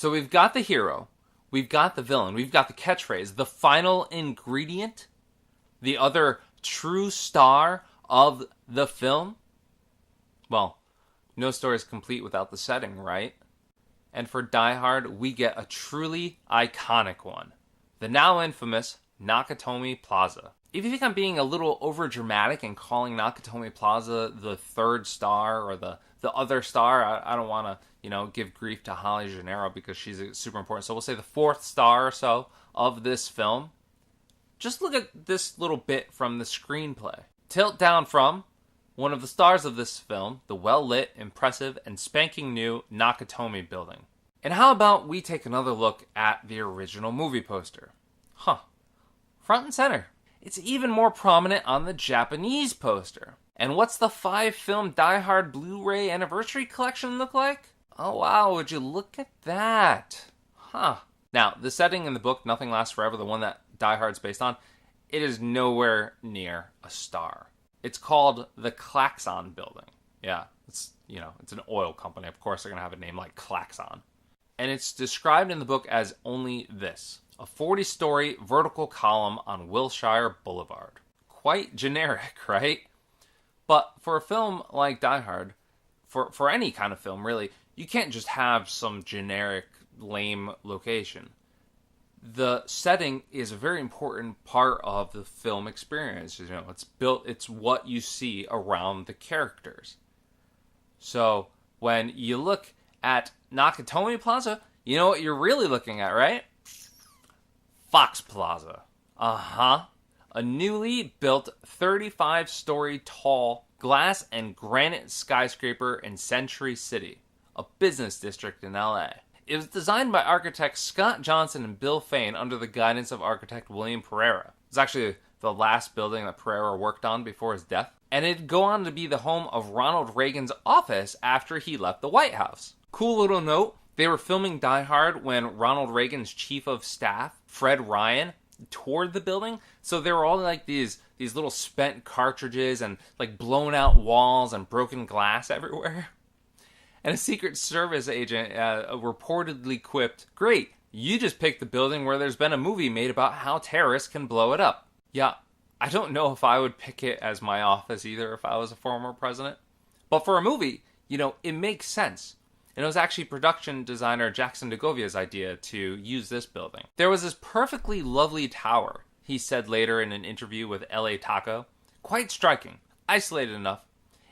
So we've got the hero, we've got the villain, we've got the catchphrase, the final ingredient, the other true star of the film. Well, no story is complete without the setting, right? And for Die Hard, we get a truly iconic one. The now infamous Nakatomi Plaza. If you think I'm being a little overdramatic and calling Nakatomi Plaza the third star or the other star, I don't want to, give grief to Holly Gennaro because she's super important. So we'll say the fourth star or so of this film. Just look at this little bit from the screenplay. Tilt down from one of the stars of this film, the well-lit, impressive, and spanking new Nakatomi building. And how about we take another look at the original movie poster? Front and center. It's even more prominent on the Japanese poster. And what's the 5-film Die Hard Blu-ray Anniversary Collection look like? Oh wow, would you look at that? Now, the setting in the book, Nothing Lasts Forever, the one that Die Hard's based on, it is nowhere near a star. It's called the Klaxon Building. Yeah, it's an oil company. Of course they're going to have a name like Klaxon. And it's described in the book as only this: a 40-story vertical column on Wilshire Boulevard. Quite generic, right? But for a film like Die Hard, for any kind of film really, you can't just have some generic, lame location. The setting is a very important part of the film experience. It's what you see around the characters. So when you look at Nakatomi Plaza, you know what you're really looking at, right? Fox Plaza. A newly built 35-story tall glass and granite skyscraper in Century City, a business district in LA. It was designed by architects Scott Johnson and Bill Fain under the guidance of architect William Pereira. It's actually the last building that Pereira worked on before his death. And it'd go on to be the home of Ronald Reagan's office after he left the White House. Cool little note, they were filming Die Hard when Ronald Reagan's chief of staff, Fred Ryan, toured the building. So there were all like these little spent cartridges and like blown out walls and broken glass everywhere. And a Secret Service agent reportedly quipped, "Great, you just picked the building where there's been a movie made about how terrorists can blow it up." Yeah, I don't know if I would pick it as my office either if I was a former president. But for a movie, it makes sense. And it was actually production designer Jackson DeGovia's idea to use this building. There was this perfectly lovely tower, he said later in an interview with LA Taco. Quite striking, isolated enough.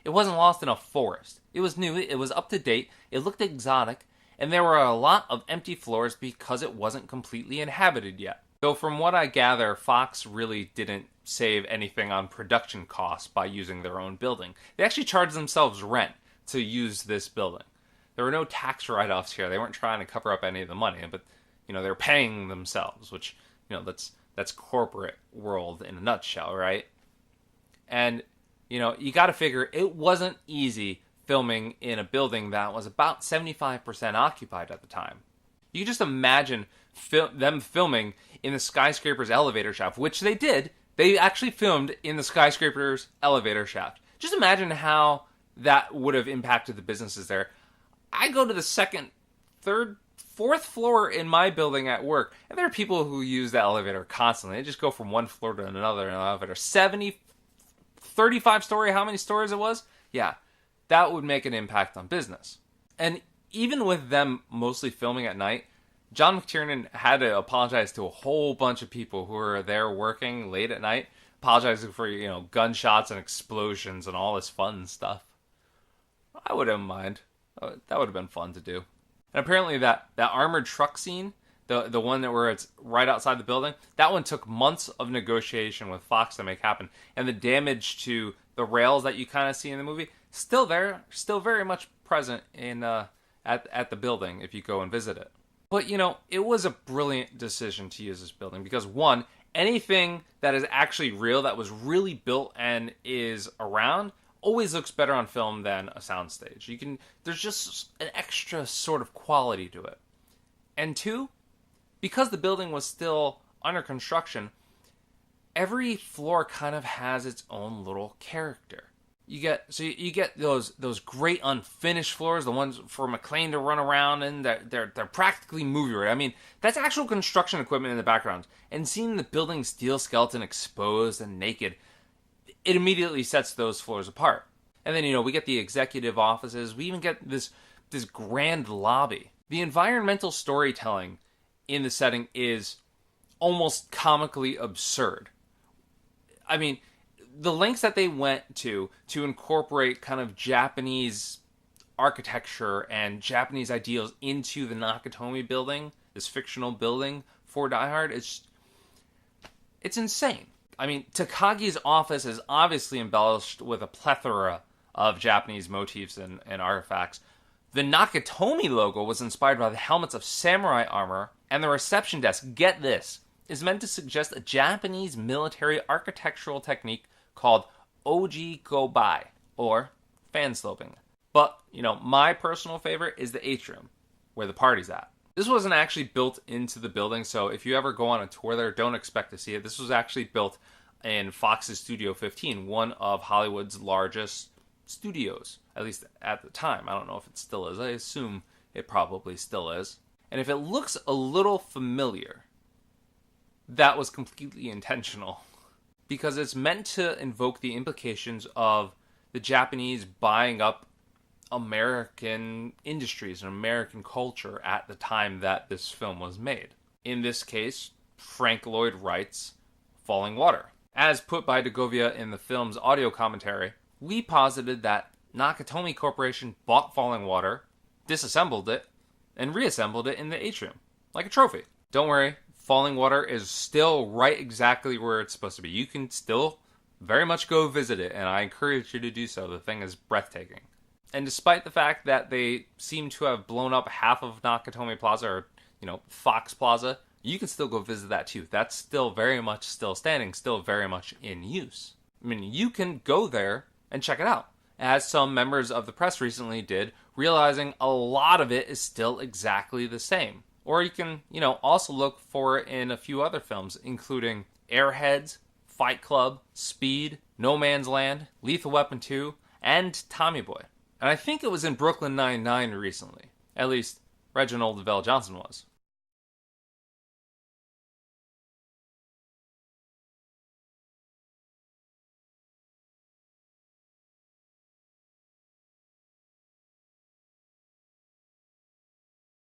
It wasn't lost in a forest. It was new, it was up to date, it looked exotic, and there were a lot of empty floors because it wasn't completely inhabited yet. Though from what I gather, Fox really didn't save anything on production costs by using their own building. They actually charged themselves rent to use this building. There were no tax write-offs here. They weren't trying to cover up any of the money, but they're paying themselves, which that's corporate world in a nutshell, right? And you got to figure it wasn't easy filming in a building that was about 75% occupied at the time. You can just imagine them filming in the skyscraper's elevator shaft, which they did. They actually filmed in the skyscraper's elevator shaft. Just imagine how that would have impacted the businesses there. I go to the second, third, fourth floor in my building at work, and there are people who use the elevator constantly. They just go from one floor to another in an elevator. 35-story, how many stories it was? Yeah, that would make an impact on business. And even with them mostly filming at night, John McTiernan had to apologize to a whole bunch of people who were there working late at night, apologizing for, gunshots and explosions and all this fun stuff. I wouldn't mind. That would have been fun to do. And apparently that armored truck scene, the one where it's right outside the building, that one took months of negotiation with Fox to make happen. And the damage to the rails that you kind of see in the movie, still there, still very much present in at the building if you go and visit it. But, it was a brilliant decision to use this building because, one, anything that is actually real, that was really built and is around, always looks better on film than a soundstage. There's just an extra sort of quality to it. And two, because the building was still under construction, every floor kind of has its own little character. You get those great unfinished floors, the ones for McClane to run around in. They're practically movie ready. I mean, that's actual construction equipment in the background. And seeing the building's steel skeleton exposed and naked, it immediately sets those floors apart. And then we get the executive offices. We even get this grand lobby. The environmental storytelling in the setting is almost comically absurd. I mean, the lengths that they went to incorporate kind of Japanese architecture and Japanese ideals into the Nakatomi building, this fictional building for Die Hard, it's insane. I mean, Takagi's office is obviously embellished with a plethora of Japanese motifs and artifacts. The Nakatomi logo was inspired by the helmets of samurai armor, and the reception desk, get this, is meant to suggest a Japanese military architectural technique called Oji Gobai, or fan sloping. But, my personal favorite is the atrium, where the party's at. This wasn't actually built into the building, so if you ever go on a tour there, don't expect to see it. This was actually built in Fox's Studio 15, one of Hollywood's largest studios, at least at the time. I don't know if it still is. I assume it probably still is. And if it looks a little familiar, that was completely intentional, because it's meant to invoke the implications of the Japanese buying up American industries and American culture at the time that this film was made. In this case, Frank Lloyd Wright's Falling Water. As put by Degovia in the film's audio commentary, Lee posited that Nakatomi Corporation bought Falling Water, disassembled it, and reassembled it in the atrium, like a trophy. Don't worry, Falling Water is still right exactly where it's supposed to be. You can still very much go visit it, and I encourage you to do so. The thing is breathtaking. And despite the fact that they seem to have blown up half of Nakatomi Plaza, or, Fox Plaza, you can still go visit that too. That's still very much still standing, still very much in use. I mean, you can go there and check it out, as some members of the press recently did, realizing a lot of it is still exactly the same. Or you can, also look for it in a few other films, including Airheads, Fight Club, Speed, No Man's Land, Lethal Weapon 2, and Tommy Boy. And I think it was in Brooklyn Nine-Nine recently. At least, Reginald VelJohnson was.